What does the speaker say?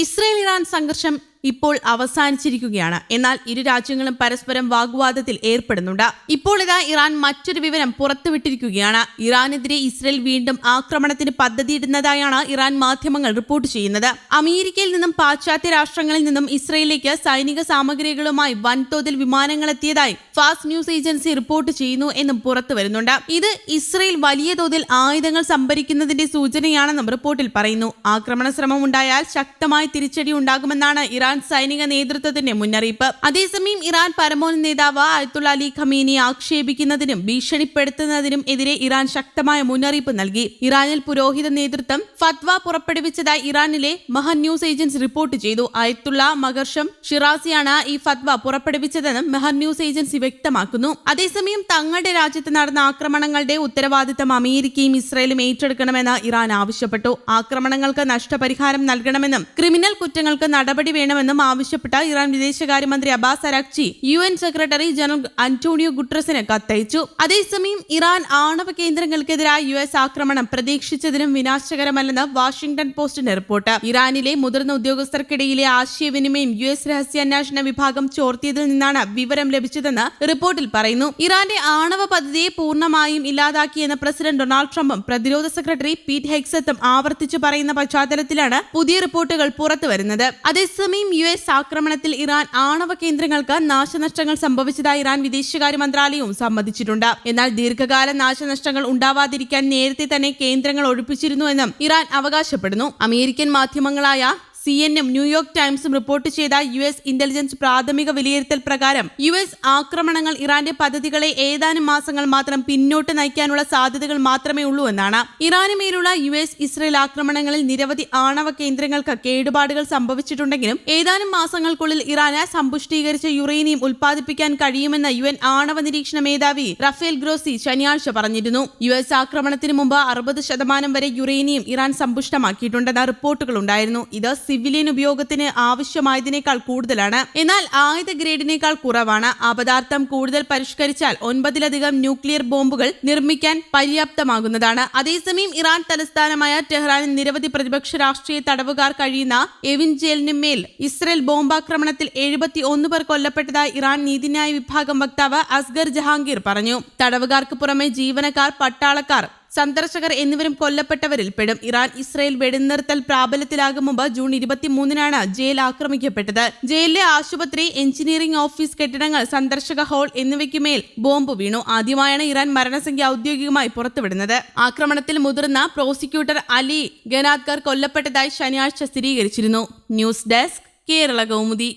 Israel Iran സംഘർഷം ഇപ്പോൾ അവസാനിച്ചിരിക്കുകയാണ്. എന്നാൽ ഇരു രാജ്യങ്ങളും പരസ്പരം വാഗ്വാദത്തിൽ ഏർപ്പെടുന്നുണ്ട്. ഇപ്പോൾ ഇതാ ഇറാൻ മറ്റൊരു വിവരം പുറത്തുവിട്ടിരിക്കുകയാണ്. ഇറാനെതിരെ ഇസ്രയേൽ വീണ്ടും ആക്രമണത്തിന് പദ്ധതിയിടുന്നതായാണ് ഇറാൻ മാധ്യമങ്ങൾ റിപ്പോർട്ട് ചെയ്യുന്നത്. അമേരിക്കയിൽ നിന്നും പാശ്ചാത്യ രാഷ്ട്രങ്ങളിൽ നിന്നും ഇസ്രയേലിലേക്ക് സൈനിക സാമഗ്രികളുമായി വൻതോതിൽ വിമാനങ്ങൾ എത്തിയതായി ഫാസ്റ്റ് ന്യൂസ് ഏജൻസി റിപ്പോർട്ട് ചെയ്യുന്നു എന്നും പുറത്തു വരുന്നുണ്ട്. ഇത് ഇസ്രയേൽ വലിയ തോതിൽ ആയുധങ്ങൾ സംഭരിക്കുന്നതിന്റെ സൂചനയാണെന്നും റിപ്പോർട്ടിൽ പറയുന്നു. ആക്രമണ ശ്രമം ഉണ്ടായാൽ ശക്തമായ തിരിച്ചടി ഉണ്ടാകുമെന്നാണ് ഇറാൻ സൈനിക നേതൃത്വത്തിന്റെ മുന്നറിയിപ്പ്. അതേസമയം ഇറാൻ പരമോന്നത നേതാവ് അയത്തുള്ള അലി ഖമീനിയെ ആക്ഷേപിക്കുന്നതിനും ഭീഷണിപ്പെടുത്തുന്നതിനും എതിരെ ഇറാൻ ശക്തമായ മുന്നറിയിപ്പ് നൽകി. ഇറാനിൽ പുരോഹിത നേതൃത്വം ഫത്വ പുറപ്പെടുവിച്ചതായി ഇറാനിലെ മഹൻ ന്യൂസ് ഏജൻസി റിപ്പോർട്ട് ചെയ്തു. അയത്തുള്ള മഗർഷം ഷിറാസിയാണ് ഈ ഫത്വ പുറപ്പെടുവിച്ചതെന്നും മഹൻ ന്യൂസ് ഏജൻസി വ്യക്തമാക്കുന്നു. അതേസമയം തങ്ങളുടെ രാജ്യത്ത് നടന്ന ആക്രമണങ്ങളുടെ ഉത്തരവാദിത്തം അമേരിക്കയും ഇസ്രയേലും ഏറ്റെടുക്കണമെന്ന് ഇറാൻ ആവശ്യപ്പെട്ടു. ആക്രമണങ്ങൾക്ക് നഷ്ടപരിഹാരം നൽകണമെന്നും ക്രിമിനൽ കുറ്റങ്ങൾക്ക് നടപടി വേണമെന്നും ആവശ്യപ്പെട്ട ഇറാൻ വിദേശകാര്യമന്ത്രി Abbas Araghchi UN secretary general Antonio ഗുട്ടറസിന് കത്തയച്ചു. അതേസമയം ഇറാൻ ആണവ കേന്ദ്രങ്ങൾക്കെതിരായ US ആക്രമണം പ്രതീക്ഷിച്ചതിനും വിനാശകരമല്ലെന്ന് വാഷിംഗ്ടൺ പോസ്റ്റിന്റെ റിപ്പോർട്ട്. ഇറാനിലെ മുതിർന്ന ഉദ്യോഗസ്ഥർക്കിടയിലെ ആശയവിനിമയം US രഹസ്യാന്വേഷണ വിഭാഗം ചോർത്തിയതിൽ നിന്നാണ് വിവരം ലഭിച്ചതെന്ന് റിപ്പോർട്ടിൽ പറയുന്നു. ഇറാന്റെ ആണവ പദ്ധതിയെ പൂർണ്ണമായും ഇല്ലാതാക്കിയെന്ന് പ്രസിഡന്റ് ഡൊണാൾഡ് ട്രംപും പ്രതിരോധ സെക്രട്ടറി പീറ്റ് ഹെഗ്സത്തും ആവർത്തിച്ചു പറയുന്ന പശ്ചാത്തലത്തിലാണ് പുതിയ റിപ്പോർട്ടുകൾ പുറത്തുവരുന്നത്. അതേസമയം US ആക്രമണത്തിൽ ഇറാൻ ആണവ കേന്ദ്രങ്ങൾക്ക് നാശനഷ്ടങ്ങൾ സംഭവിച്ചതായി ഇറാൻ വിദേശകാര്യ മന്ത്രാലയവും സമ്മതിച്ചിട്ടുണ്ട്. എന്നാൽ ദീർഘകാല നാശനഷ്ടങ്ങൾ ഉണ്ടാവാതിരിക്കാൻ നേരത്തെ തന്നെ കേന്ദ്രങ്ങൾ ഒഴിപ്പിച്ചിരുന്നുവെന്നും ഇറാൻ അവകാശപ്പെടുന്നു. അമേരിക്കൻ മാധ്യമങ്ങളായ CNN ന്യൂയോർക്ക് ടൈംസും റിപ്പോർട്ട് ചെയ്ത US ഇന്റലിജൻസ് പ്രാഥമിക വിലയിരുത്തൽ പ്രകാരം US ആക്രമണങ്ങൾ ഇറാന്റെ പദ്ധതികളെ ഏതാനും മാസങ്ങൾ മാത്രം പിന്നോട്ട് നയിക്കാനുള്ള സാധ്യതകൾ മാത്രമേ ഉള്ളൂ എന്നാണ്. ഇറാന് മേലുള്ള US ഇസ്രയേൽ ആക്രമണങ്ങളിൽ നിരവധി ആണവ കേന്ദ്രങ്ങൾക്ക് കേടുപാടുകൾ സംഭവിച്ചിട്ടുണ്ടെങ്കിലും ഏതാനും മാസങ്ങൾക്കുള്ളിൽ ഇറാന് സമ്പുഷ്ടീകരിച്ച യുറേനിയം ഉൽപ്പാദിപ്പിക്കാൻ കഴിയുമെന്ന് UN ആണവ നിരീക്ഷണ മേധാവി റഫേൽ ഗ്രോസി ശനിയാഴ്ച പറഞ്ഞിരുന്നു. US ആക്രമണത്തിന് മുമ്പ് 60% വരെ യുറേനിയം ഇറാൻ സമ്പുഷ്ടമാക്കിയിട്ടുണ്ടെന്ന റിപ്പോർട്ടുകൾ ഉണ്ടായിരുന്നു. ഇത് സിവിലിയൻ ഉപയോഗത്തിന് ആവശ്യമായതിനേക്കാൾ കൂടുതലാണ്. എന്നാൽ ആയുധ ഗ്രേഡിനേക്കാൾ കുറവാണ്. ആ പദാർത്ഥം കൂടുതൽ പരിഷ്കരിച്ചാൽ 9ലധികം ന്യൂക്ലിയർ ബോംബുകൾ നിർമ്മിക്കാൻ പര്യാപ്തമാകുന്നതാണ്. അതേസമയം ഇറാൻ തലസ്ഥാനമായ ടെഹ്റാനിൽ നിരവധി പ്രതിപക്ഷ രാഷ്ട്രീയ തടവുകാർ കഴിയുന്ന എവിൻ ജയിലിനുമേൽ ഇസ്രയേൽ ബോംബാക്രമണത്തിൽ 71 പേർ കൊല്ലപ്പെട്ടതായി ഇറാൻ നീതിന്യായ വിഭാഗം വക്താവ് അസ്ഗർ ജഹാംഗീർ പറഞ്ഞു. തടവുകാർക്ക് പുറമെ ജീവനക്കാർ, പട്ടാളക്കാർ, സന്ദർശകർ എന്നിവരും കൊല്ലപ്പെട്ടവരിൽ പെടും. ഇറാൻ ഇസ്രയേൽ വെടിനിർത്തൽ പ്രാബല്യത്തിലാകും മുമ്പ് ജൂൺ 23-നാണ് ജയിൽ ആക്രമിക്കപ്പെട്ടത്. ജയിലിലെ ആശുപത്രി, എഞ്ചിനീയറിംഗ് ഓഫീസ് കെട്ടിടങ്ങൾ, സന്ദർശക ഹാൾ എന്നിവയ്ക്കുമേൽ ബോംബ് വീണു. ആദ്യമായാണ് ഇറാൻ മരണസംഖ്യ ഔദ്യോഗികമായി പുറത്തുവിടുന്നത്. ആക്രമണത്തിൽ മുതിർന്ന പ്രോസിക്യൂട്ടർ അലി ഗനാദ്കർ കൊല്ലപ്പെട്ടതായി ശനിയാഴ്ച സ്ഥിരീകരിച്ചിരുന്നു. News desk, Kerala Kaumudi.